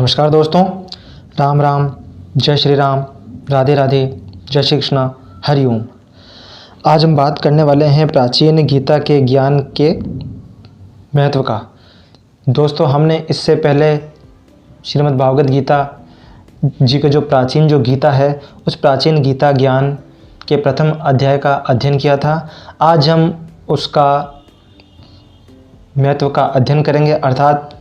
नमस्कार दोस्तों, राम राम, जय श्री राम, राधे राधे, जय श्री कृष्णा, हरि ओम। आज हम बात करने वाले हैं प्राचीन गीता के ज्ञान के महत्व का। दोस्तों, हमने इससे पहले श्रीमद् भागवत गीता जी का जो प्राचीन गीता है, उस प्राचीन गीता ज्ञान के प्रथम अध्याय का अध्ययन किया था। आज हम उसका महत्व का अध्ययन करेंगे। अर्थात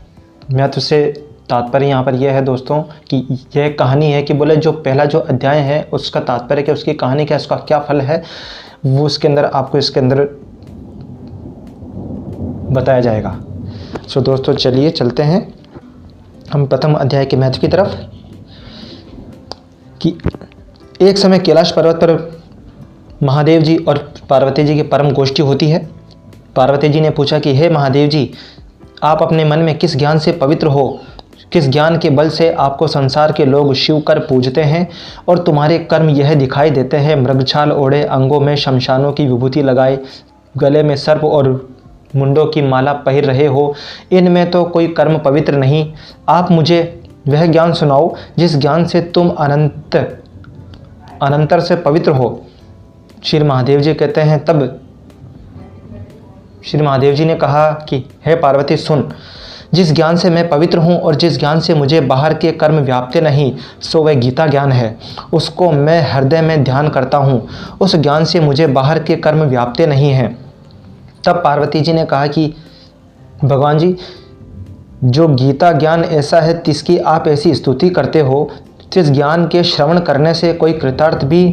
महत्व से तात्पर्य यहाँ पर यह है दोस्तों कि यह कहानी है कि बोले जो पहला जो अध्याय है उसका तात्पर्य क्या, उसकी कहानी क्या, उसका क्या फल है, वो उसके अंदर आपको इसके अंदर बताया जाएगा। सो दोस्तों, चलिए चलते हैं हम प्रथम अध्याय के महत्व की तरफ। कि एक समय कैलाश पर्वत पर महादेव जी और पार्वती जी की परम गोष्ठी होती है। पार्वती जी ने पूछा कि हे महादेव जी, आप अपने मन में किस ज्ञान से पवित्र हो, किस ज्ञान के बल से आपको संसार के लोग शिव कर पूजते हैं और तुम्हारे कर्म यह दिखाई देते हैं, मृगछाल ओढ़े, अंगों में शमशानों की विभूति लगाए, गले में सर्प और मुंडों की माला पहिर रहे हो, इनमें तो कोई कर्म पवित्र नहीं। आप मुझे वह ज्ञान सुनाओ जिस ज्ञान से तुम अनंतर से पवित्र हो। श्री महादेव जी कहते हैं, तब श्री महादेव जी ने कहा कि हे पार्वती सुन, जिस ज्ञान से मैं पवित्र हूँ और जिस ज्ञान से मुझे बाहर के कर्म व्याप्ते नहीं, सो वह गीता ज्ञान है। उसको मैं हृदय में ध्यान करता हूँ, उस ज्ञान से मुझे बाहर के कर्म व्याप्ते नहीं हैं। तब पार्वती जी ने कहा कि भगवान जी, जो गीता ज्ञान ऐसा है जिसकी आप ऐसी स्तुति करते हो, जिस ज्ञान के श्रवण करने से कोई कृतार्थ भी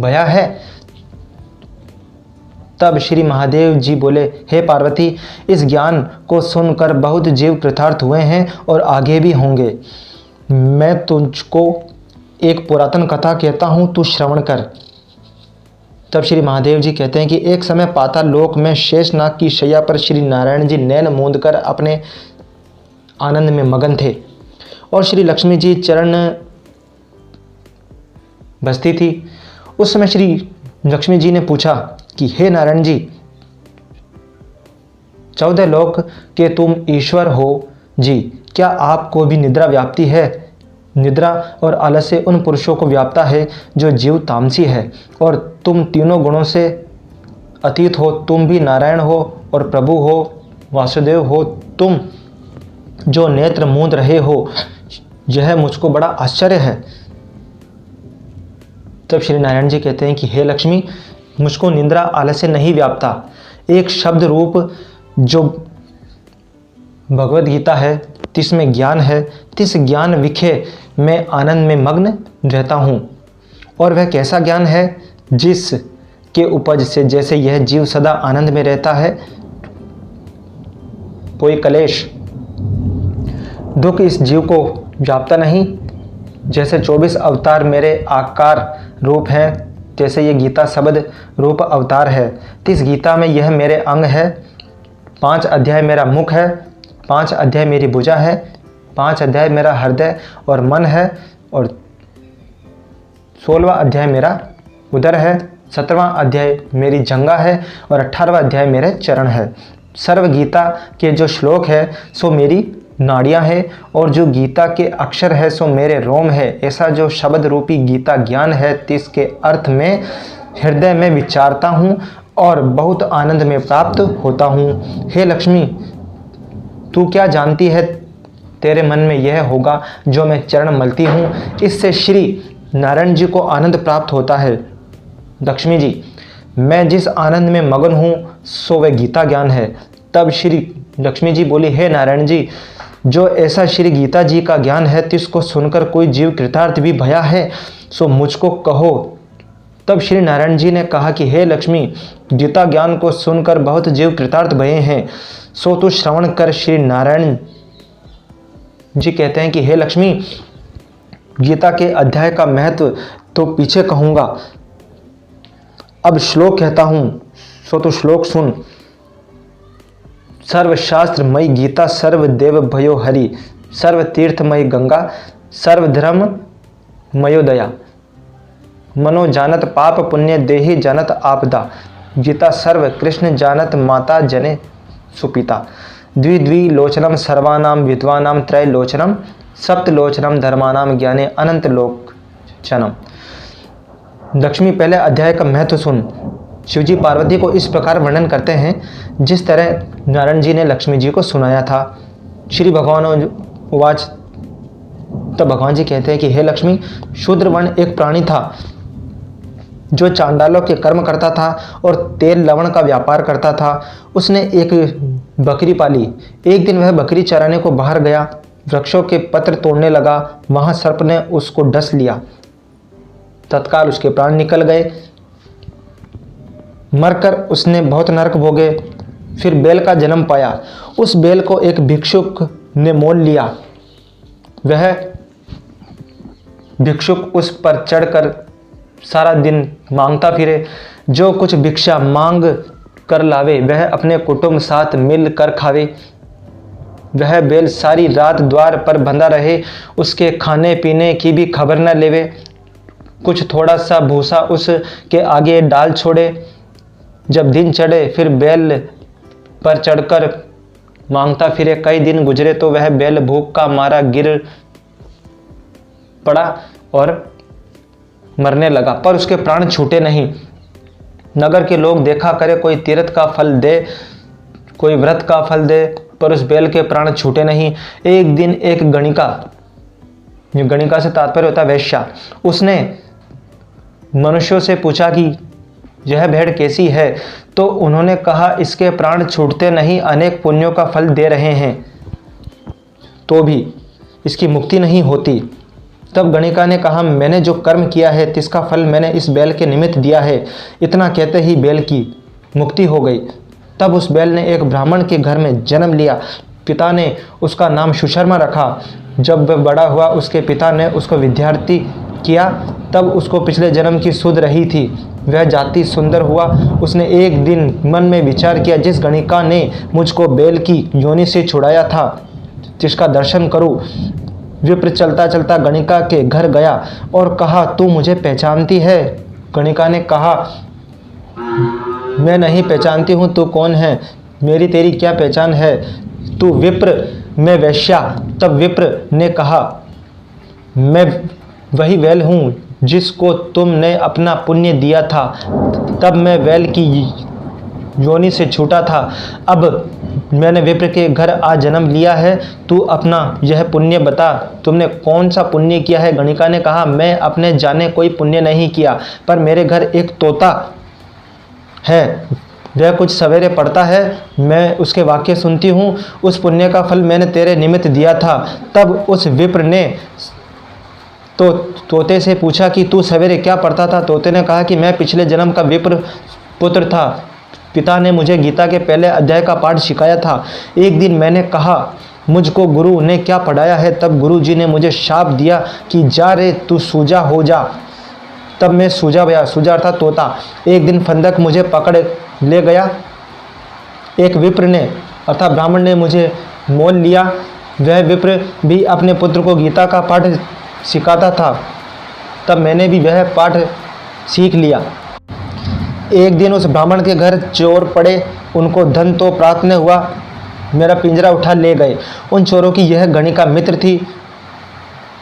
भया है। तब श्री महादेव जी बोले, हे पार्वती, इस ज्ञान को सुनकर बहुत जीव कृतार्थ हुए हैं और आगे भी होंगे। मैं तुझको एक पुरातन कथा कहता हूँ, तू श्रवण कर। तब श्री महादेव जी कहते हैं कि एक समय पाताल लोक में शेषनाग की शैया पर श्री नारायण जी नैन मूंद कर अपने आनंद में मगन थे और श्री लक्ष्मी जी चरण बसती थी। उस समय श्री लक्ष्मी जी ने पूछा कि हे नारायण जी, 14 लोक के तुम ईश्वर हो जी, क्या आपको भी निद्रा व्याप्ति है? निद्रा और आलस्य उन पुरुषों को व्याप्ता है जो जीव तामसी है, और तुम तीनों गुणों से अतीत हो। तुम भी नारायण हो और प्रभु हो, वासुदेव हो। तुम जो नेत्र मूंद रहे हो, यह मुझको बड़ा आश्चर्य है। तब श्री नारायण जी कहते हैं कि हे लक्ष्मी, मुझको निद्रा आलस्य नहीं व्याप्ता। एक शब्द रूप जो भगवत गीता है, तिसमें ज्ञान है, तिस ज्ञान विखे मैं आनंद में मग्न रहता हूँ। और वह कैसा ज्ञान है जिस के उपज से जैसे यह जीव सदा आनंद में रहता है, कोई कलेश दुख इस जीव को व्याप्ता नहीं। जैसे 24 अवतार मेरे आकार रूप हैं, जैसे ये गीता शब्द रूप अवतार है। तिस गीता में यह मेरे अंग है। 5 अध्याय मेरा मुख है, 5 अध्याय मेरी भुजा है, 5 अध्याय मेरा हृदय और मन है, और 16वां अध्याय मेरा उदर है, 17वां अध्याय मेरी जंगा है, और 18वां अध्याय मेरे चरण है। सर्व गीता के जो श्लोक है सो मेरी नाड़ियाँ है, और जो गीता के अक्षर है सो मेरे रोम है। ऐसा जो शब्द रूपी गीता ज्ञान है, तिसके अर्थ में हृदय में विचारता हूँ और बहुत आनंद में प्राप्त होता हूँ। हे लक्ष्मी, तू क्या जानती है, तेरे मन में यह होगा जो मैं चरण मलती हूँ, इससे श्री नारायण जी को आनंद प्राप्त होता है। लक्ष्मी जी, मैं जिस आनंद में मगन हूँ सो वह गीता ज्ञान है। तब श्री लक्ष्मी जी बोली, हे नारायण जी, जो ऐसा श्री गीता जी का ज्ञान है तिसको सुनकर कोई जीव कृतार्थ भी भया है, सो मुझको कहो। तब श्री नारायण जी ने कहा कि हे लक्ष्मी, गीता ज्ञान को सुनकर बहुत जीव कृतार्थ भये हैं, सो तू श्रवण कर। श्री नारायण जी कहते हैं कि हे लक्ष्मी, गीता के अध्याय का महत्व तो पीछे कहूँगा, अब श्लोक कहता हूँ, सो तू श्लोक सुन। सर्वशास्त्रमयी गीता, सर्वदेव भयो हरि, सर्वतीर्थमयी गंगा, सर्वधर्म मयोदया, मनो जानत पाप पुण्य देहि जानत आपदा, गीता सर्व कृष्ण जानत माता जने सुपिता। द्विद्विलोचनम सर्वानां विद्वानां त्रैलोचनम सप्तलोचनम धर्मानां ज्ञाने अनंत लोचनम। लक्ष्मी पहले अध्याय का महत्व सुन। शिवजी पार्वती को इस प्रकार वर्णन करते हैं जिस तरह नारायण जी ने लक्ष्मी जी को सुनाया था। श्री भगवान उवाच, तब भगवान जी कहते हैं कि हे लक्ष्मी, शूद्र वर्ण एक प्राणी था जो चांडालों के कर्म करता था और तेल लवण का व्यापार करता था। उसने एक बकरी पाली। एक दिन वह बकरी चराने को बाहर गया, वृक्षों के पत्र तोड़ने लगा। वहां सर्प ने उसको डस लिया, तत्काल उसके प्राण निकल गए। मरकर उसने बहुत नरक भोगे। फिर बैल का जन्म पाया। उस बैल को एक भिक्षुक ने मोल लिया। वह भिक्षुक उस पर चढ़कर सारा दिन मांगता फिरे। जो कुछ भिक्षा मांग कर लावे वह अपने कुटुंब साथ मिल कर खावे। वह बैल सारी रात द्वार पर बंधा रहे, उसके खाने पीने की भी खबर न लेवे। कुछ थोड़ा सा भूसा उसके आगे डाल छोड़े। जब दिन चढ़े फिर बैल पर चढ़कर मांगता फिरे। कई दिन गुजरे तो वह बैल भूख का मारा गिर पड़ा और मरने लगा, पर उसके प्राण छूटे नहीं। नगर के लोग देखा करे, कोई तीर्थ का फल दे, कोई व्रत का फल दे, पर उस बैल के प्राण छूटे नहीं। एक दिन एक गणिका, गणिका से तात्पर्य होता है वैश्या, उसने मनुष्यों से पूछा कि यह भेड़ कैसी है, तो उन्होंने कहा इसके प्राण छूटते नहीं, अनेक पुण्यों का फल दे रहे हैं तो भी इसकी मुक्ति नहीं होती। तब गणिका ने कहा, मैंने जो कर्म किया है तिसका फल मैंने इस बैल के निमित्त दिया है। इतना कहते ही बैल की मुक्ति हो गई। तब उस बैल ने एक ब्राह्मण के घर में जन्म लिया। पिता ने उसका नाम सुशर्मा रखा। जब वह बड़ा हुआ उसके पिता ने उसको विद्यार्थी किया। तब उसको पिछले जन्म की सुध रही थी, वह जाति सुंदर हुआ। उसने एक दिन मन में विचार किया, जिस गणिका ने मुझको बैल की योनि से छुड़ाया था जिसका दर्शन करूं। विप्र चलता चलता गणिका के घर गया और कहा, तू मुझे पहचानती है? गणिका ने कहा, मैं नहीं पहचानती हूँ, तू कौन है? मेरी तेरी क्या पहचान है? तू विप्र, मैं वैश्या। तब विप्र ने कहा, मैं वही बैल हूँ जिसको तुमने अपना पुण्य दिया था। तब मैं बैल की योनि से छूटा था। अब मैंने विप्र के घर आ जन्म लिया है। तू अपना यह पुण्य बता, तुमने कौन सा पुण्य किया है? गणिका ने कहा, मैं अपने जाने कोई पुण्य नहीं किया, पर मेरे घर एक तोता है, वह कुछ सवेरे पढ़ता है, मैं उसके वाक्य सुनती हूँ। उस पुण्य का फल मैंने तेरे निमित्त दिया था। तब उस विप्र ने तो तोते से पूछा कि तू सवेरे क्या पढ़ता था? तोते ने कहा कि मैं पिछले जन्म का विप्र पुत्र था। पिता ने मुझे गीता के पहले अध्याय का पाठ सिखाया था। एक दिन मैंने कहा, मुझको गुरु ने क्या पढ़ाया है? तब गुरु जी ने मुझे शाप दिया कि जा रे, तू सूजा हो जा। तब मैं सूजा गया। सूजा अर्थात तोता। एक दिन फंदक मुझे पकड़ ले गया। एक विप्र ने अर्थात ब्राह्मण ने मुझे मोल लिया। वह विप्र भी अपने पुत्र को गीता का पाठ सिखाता था। तब मैंने भी वह पाठ सीख लिया। एक दिन उस ब्राह्मण के घर चोर पड़े, उनको धन तो प्राप्त न हुआ, मेरा पिंजरा उठा ले गए। उन चोरों की यह गणिका मित्र थी,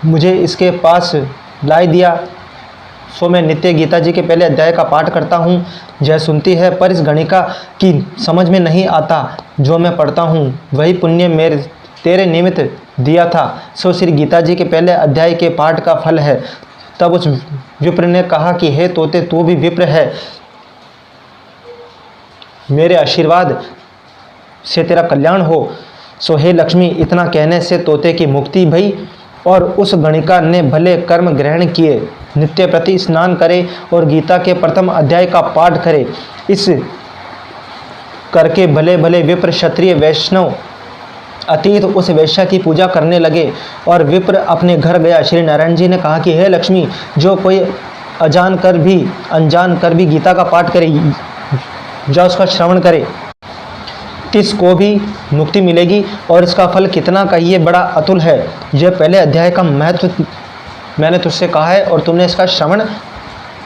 मुझे इसके पास लाई दिया। सो मैं नित्य गीता जी के पहले अध्याय का पाठ करता हूँ। यह सुनती है, पर इस गणिका की समझ में नहीं आता। जो मैं पढ़ता हूँ वही पुण्य मेरे तेरे निमित्त दिया था, सो श्री गीता जी के पहले अध्याय के पाठ का फल है। तब उस विप्र ने कहा कि हे तोते, तू भी विप्र है, मेरे आशीर्वाद से तेरा कल्याण हो। सो हे लक्ष्मी, इतना कहने से तोते की मुक्ति भई और उस गणिका ने भले कर्म ग्रहण किए, नित्य प्रति स्नान करे और गीता के प्रथम अध्याय का पाठ करे। इस करके भले भले विप्र, क्षत्रिय, वैष्णव अतीत उस वैश्या की पूजा करने लगे और विप्र अपने घर गया। श्री नारायण जी ने कहा कि हे लक्ष्मी, जो कोई अनजान कर भी गीता का पाठ करे या उसका श्रवण करे, इसको भी मुक्ति मिलेगी। और इसका फल कितना कहिए, बड़ा अतुल है। यह पहले अध्याय का महत्व मैंने तुझसे कहा है और तुमने इसका श्रवण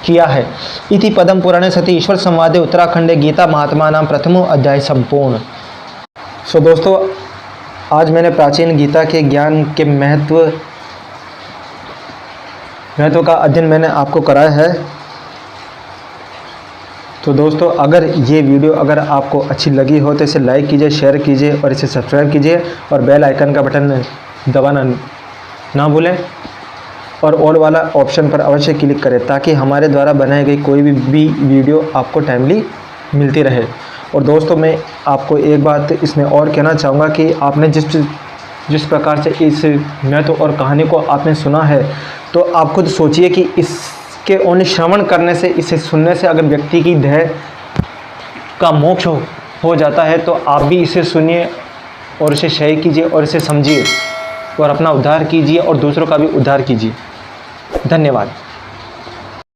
किया है। इति पदम पुराणे सती ईश्वर संवादे उत्तराखंडे गीता महात्मा नाम प्रथमो अध्याय संपूर्ण। सो दोस्तों, आज मैंने प्राचीन गीता के ज्ञान के महत्व का अध्ययन मैंने आपको कराया है। तो दोस्तों, अगर ये वीडियो अगर आपको अच्छी लगी हो तो इसे लाइक कीजिए, शेयर कीजिए और इसे सब्सक्राइब कीजिए और बेल आइकन का बटन दबाना ना भूलें और ऑल वाला ऑप्शन पर अवश्य क्लिक करें ताकि हमारे द्वारा बनाई गई कोई भी वीडियो आपको टाइमली मिलती रहे। और दोस्तों, मैं आपको एक बात इसमें और कहना चाहूँगा कि आपने जिस प्रकार से इस महत्व और कहानी को आपने सुना है, तो आप खुद सोचिए कि इसके ओनली श्रवण करने से, इसे सुनने से अगर व्यक्ति की देह का मोक्ष हो जाता है, तो आप भी इसे सुनिए और इसे शेयर कीजिए और इसे समझिए और अपना उद्धार कीजिए और दूसरों का भी उद्धार कीजिए। धन्यवाद।